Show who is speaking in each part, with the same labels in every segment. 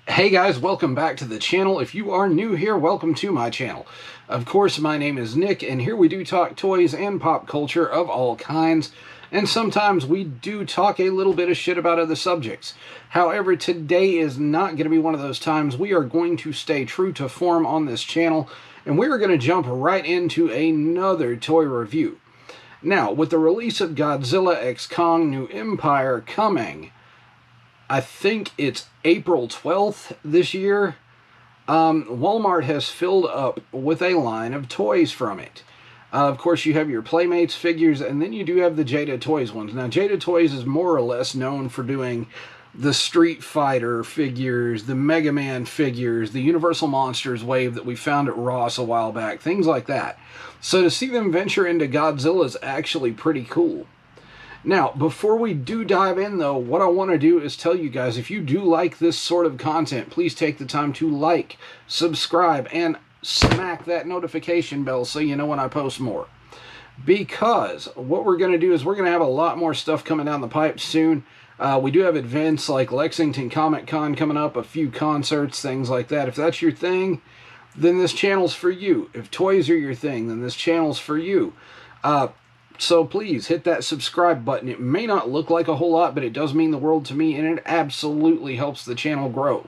Speaker 1: Hey guys, welcome back to the channel. If you are new here, welcome to my channel. Of course, my name is Nick, and here we do talk toys and pop culture of all kinds, and sometimes we do talk a little bit of shit about other subjects. However, today is not going to be one of those times. We are going to stay true to form on this channel, and we're going to jump right into another toy review. Now, with the release of Godzilla x Kong New Empire coming, I think it's April 12th this year, Walmart has filled up with a line of toys from it. Of course, you have your Playmates figures, and then you do have the Jada Toys ones. Now, Jada Toys is more or less known for doing the Street Fighter figures, the Mega Man figures, the Universal Monsters wave that we found at Ross a while back, things like that. So to see them venture into Godzilla is actually pretty cool. Now, before we do dive in, though, what I want to do is tell you guys, if you do like this sort of content, please take the time to like, subscribe, and smack that notification bell so you know when I post more. Because what we're going to do is we're going to have a lot more stuff coming down the pipe soon. We do have events like Lexington Comic Con coming up, a few concerts, things like that. If that's your thing, then this channel's for you. If toys are your thing, then this channel's for you. So please hit that subscribe button. It may not look like a whole lot, but it does mean the world to me, and it absolutely helps the channel grow.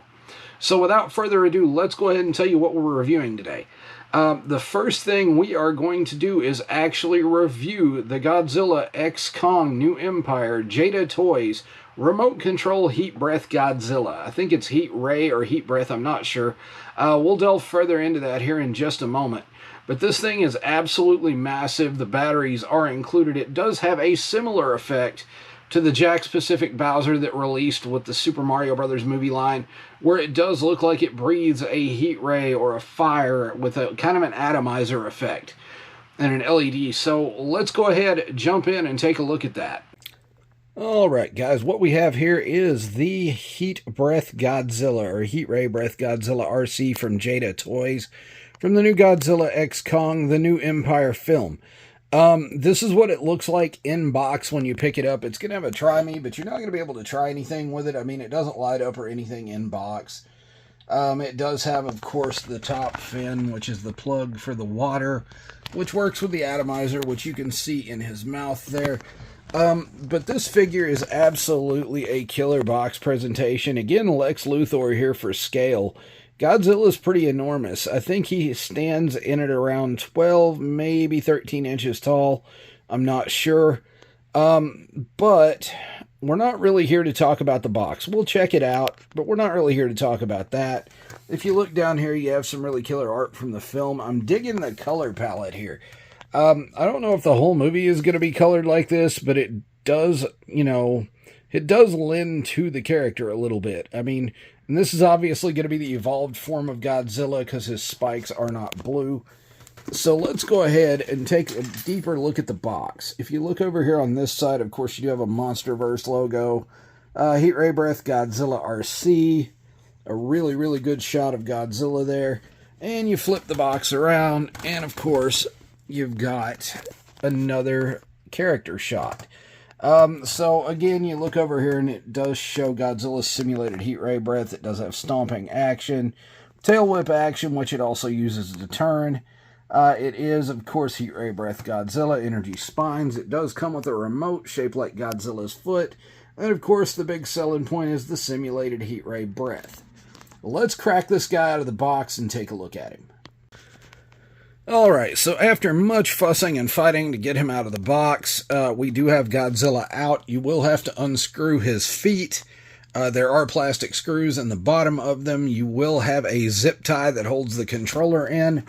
Speaker 1: So without further ado, let's go ahead and tell you what we're reviewing today. The first thing we are going to do is actually review the Godzilla x Kong New Empire Jada Toys Remote Control Heat Breath Godzilla. I think it's Heat Ray or Heat Breath, I'm not sure. We'll delve further into that here in just a moment. But this thing is absolutely massive. The batteries are included. It does have a similar effect to the Jakks Pacific Bowser that released with the Super Mario Brothers movie line, where it does look like it breathes a heat ray or a fire with a kind of an atomizer effect and an LED. So let's go ahead, jump in, and take a look at that. Alright guys, what we have here is the Heat Breath Godzilla, or Heat Ray Breath Godzilla RC from Jada Toys, from the new Godzilla x Kong, the New Empire film. This is what it looks like in box when you pick it up. It's going to have a try me, but you're not going to be able to try anything with it. I mean, it doesn't light up or anything in box. It does have, of course, the top fin, which is the plug for the water, which works with the atomizer, which you can see in his mouth there. But this figure is absolutely a killer box presentation. Again, Lex Luthor here for scale. Godzilla's pretty enormous. I think he stands in at around 12, maybe 13 inches tall. I'm not sure. But we're not really here to talk about the box. We'll check it out, but we're not really here to talk about that. If you look down here, you have some really killer art from the film. I'm digging the color palette here. I don't know if the whole movie is going to be colored like this, but it does, it does lend to the character a little bit. I mean, and this is obviously going to be the evolved form of Godzilla because his spikes are not blue. So let's go ahead and take a deeper look at the box. If you look over here on this side, of course, you do have a Monsterverse logo. Heat Ray Breath Godzilla RC. A really, really good shot of Godzilla there. And you flip the box around, and of course, you've got another character shot. So again, you look over here and it does show Godzilla's simulated heat ray breath. It does have stomping action, tail whip action, which it also uses to turn. It is, of course, heat ray breath Godzilla, energy spines. It does come with a remote shaped like Godzilla's foot. And of course, the big selling point is the simulated heat ray breath. Let's crack this guy out of the box and take a look at him. Alright, so after much fussing and fighting to get him out of the box, we do have Godzilla out. You will have to unscrew his feet. There are plastic screws in the bottom of them. You will have a zip tie that holds the controller in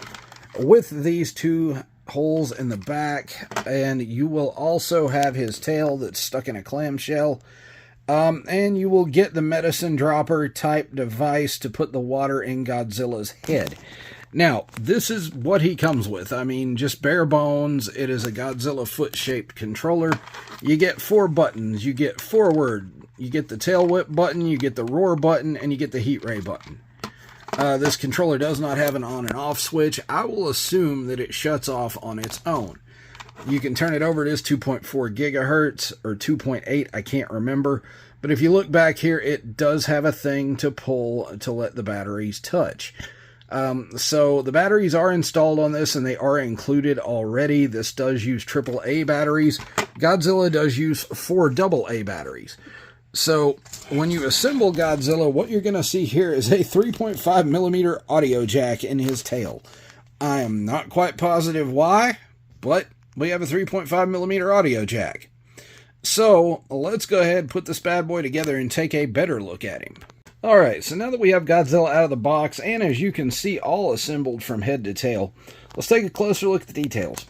Speaker 1: with these two holes in the back. And you will also have his tail that's stuck in a clamshell. And you will get the medicine dropper type device to put the water in Godzilla's head. Now, this is what he comes with. I mean, just bare bones. It is a Godzilla foot-shaped controller. You get 4 buttons. You get forward. You get the tail whip button. You get the roar button. And you get the heat ray button. This controller does not have an on and off switch. I will assume that it shuts off on its own. You can turn it over. It is 2.4 gigahertz or 2.8. I can't remember. But if you look back here, it does have a thing to pull to let the batteries touch. So the batteries are installed on this, and they are included already. This does use AAA batteries. Godzilla does use 4 AA batteries. So when you assemble Godzilla, what you're going to see here is a 3.5mm audio jack in his tail. I am not quite positive why, but we have a 3.5mm audio jack. So let's go ahead and put this bad boy together and take a better look at him. Alright, so now that we have Godzilla out of the box, and as you can see, all assembled from head to tail, let's take a closer look at the details.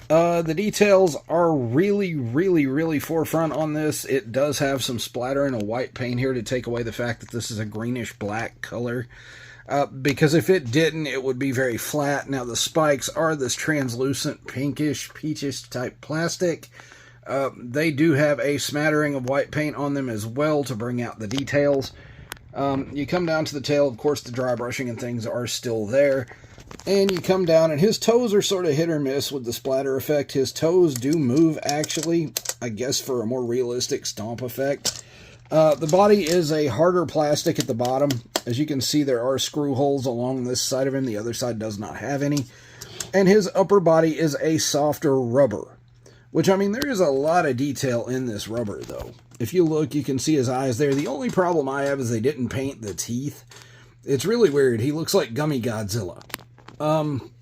Speaker 1: The details are really forefront on this. It does have some splatter and a white paint here to take away the fact that this is a greenish-black color. Because if it didn't, it would be very flat. Now, the spikes are this translucent, pinkish, peachish type plastic. They do have a smattering of white paint on them as well to bring out the details. You come down to the tail, of course the dry brushing and things are still there. And you come down, and his toes are sort of hit or miss with the splatter effect. His toes do move, actually, I guess for a more realistic stomp effect. The body is a harder plastic at the bottom. As you can see, there are screw holes along this side of him. The other side does not have any. And his upper body is a softer rubber. Which, I mean, there is a lot of detail in this rubber, though. If you look, you can see his eyes there. The only problem I have is they didn't paint the teeth. It's really weird. He looks like Gummy Godzilla.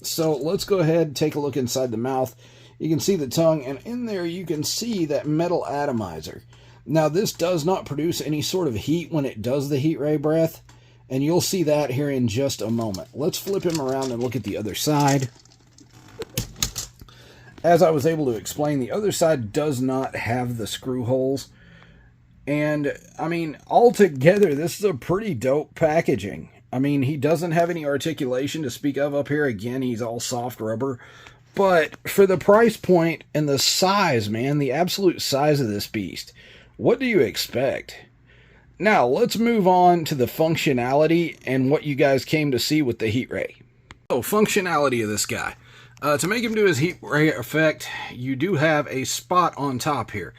Speaker 1: So let's go ahead and take a look inside the mouth. You can see the tongue, and in there you can see that metal atomizer. Now, this does not produce any sort of heat when it does the heat ray breath, and you'll see that here in just a moment. Let's flip him around and look at the other side. As I was able to explain, the other side does not have the screw holes. And, I mean, altogether, this is a pretty dope packaging. I mean, he doesn't have any articulation to speak of up here. Again, he's all soft rubber. But for the price point and the size, man, the absolute size of this beast, what do you expect? Now, let's move on to the functionality and what you guys came to see with the heat ray. So, functionality of this guy. To make him do his heat ray effect, you do have a spot on top here.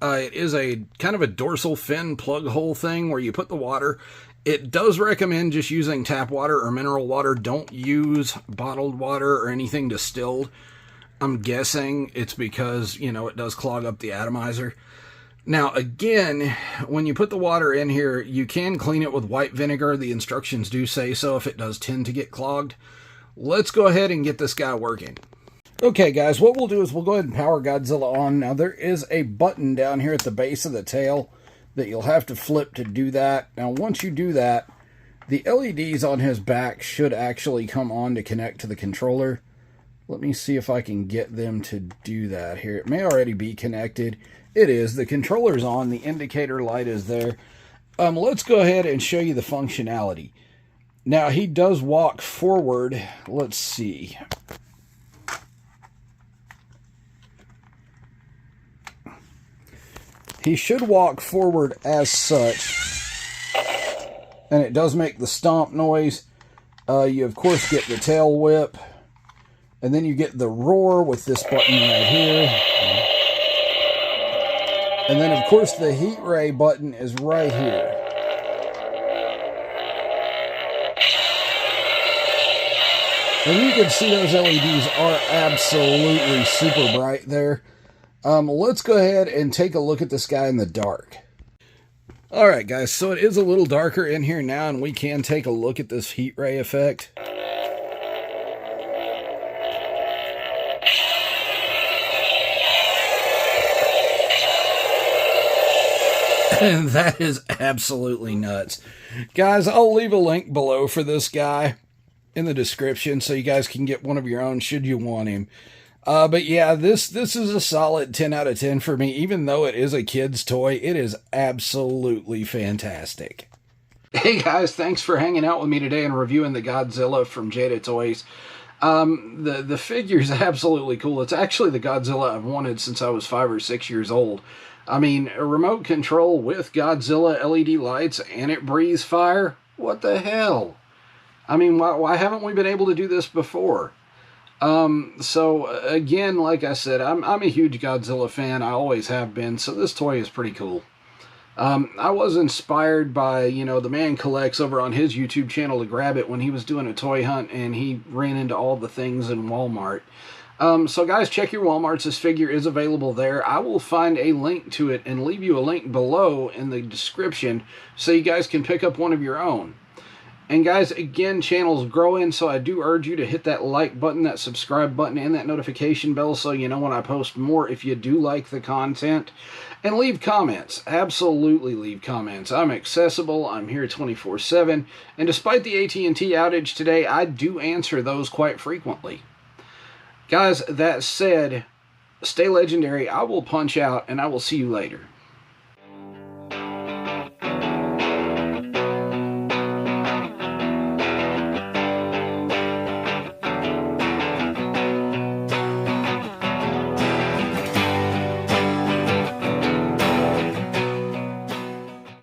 Speaker 1: It is a kind of a dorsal fin plug hole thing where you put the water. It does recommend just using tap water or mineral water. Don't use bottled water or anything distilled. I'm guessing it's because, you know, it does clog up the atomizer. Now, again, when you put the water in here, you can clean it with white vinegar. The instructions do say so if it does tend to get clogged. Let's go ahead and get this guy working. Okay, guys, what we'll do is we'll go ahead and power Godzilla on. Now, there is a button down here at the base of the tail that you'll have to flip to do that. Now, once you do that, the LEDs on his back should actually come on to connect to the controller. Let me see if I can get them to do that here. It may already be connected. It is. The controller's on. The indicator light is there. Let's go ahead and show you the functionality. Now, he does walk forward. Let's see. He should walk forward as such. And it does make the stomp noise. You, of course, get the tail whip. And then you get the roar with this button right here. And then, of course, the heat ray button is right here. And you can see those LEDs are absolutely super bright there. Let's go ahead and take a look at this guy in the dark. Alright guys, so it is a little darker in here now, and we can take a look at this heat ray effect. And that is absolutely nuts. Guys, I'll leave a link below for this guy in the description so you guys can get one of your own should you want him. But yeah, this is a solid 10 out of 10 for me. Even though it is a kid's toy, it is absolutely fantastic. Hey guys, thanks for hanging out with me today and reviewing the Godzilla from Jada Toys. The figure's absolutely cool. It's actually the Godzilla I've wanted since I was 5 or 6 years old. I mean, a remote control with Godzilla LED lights and it breathes fire? What the hell? I mean, why haven't we been able to do this before? So again, like I said, I'm a huge Godzilla fan. I always have been, so this toy is pretty cool. I was inspired by, the man collects over on his YouTube channel to grab it when he was doing a toy hunt and he ran into all the things in Walmart. So guys, check your Walmarts. This figure is available there. I will find a link to it and leave you a link below in the description so you guys can pick up one of your own. And guys, again, channel's growing, so I do urge you to hit that like button, that subscribe button, and that notification bell so you know when I post more if you do like the content. And leave comments. Absolutely leave comments. I'm accessible. I'm here 24/7. And despite the AT&T outage today, I do answer those quite frequently. Guys, that said, stay legendary. I will punch out, and I will see you later.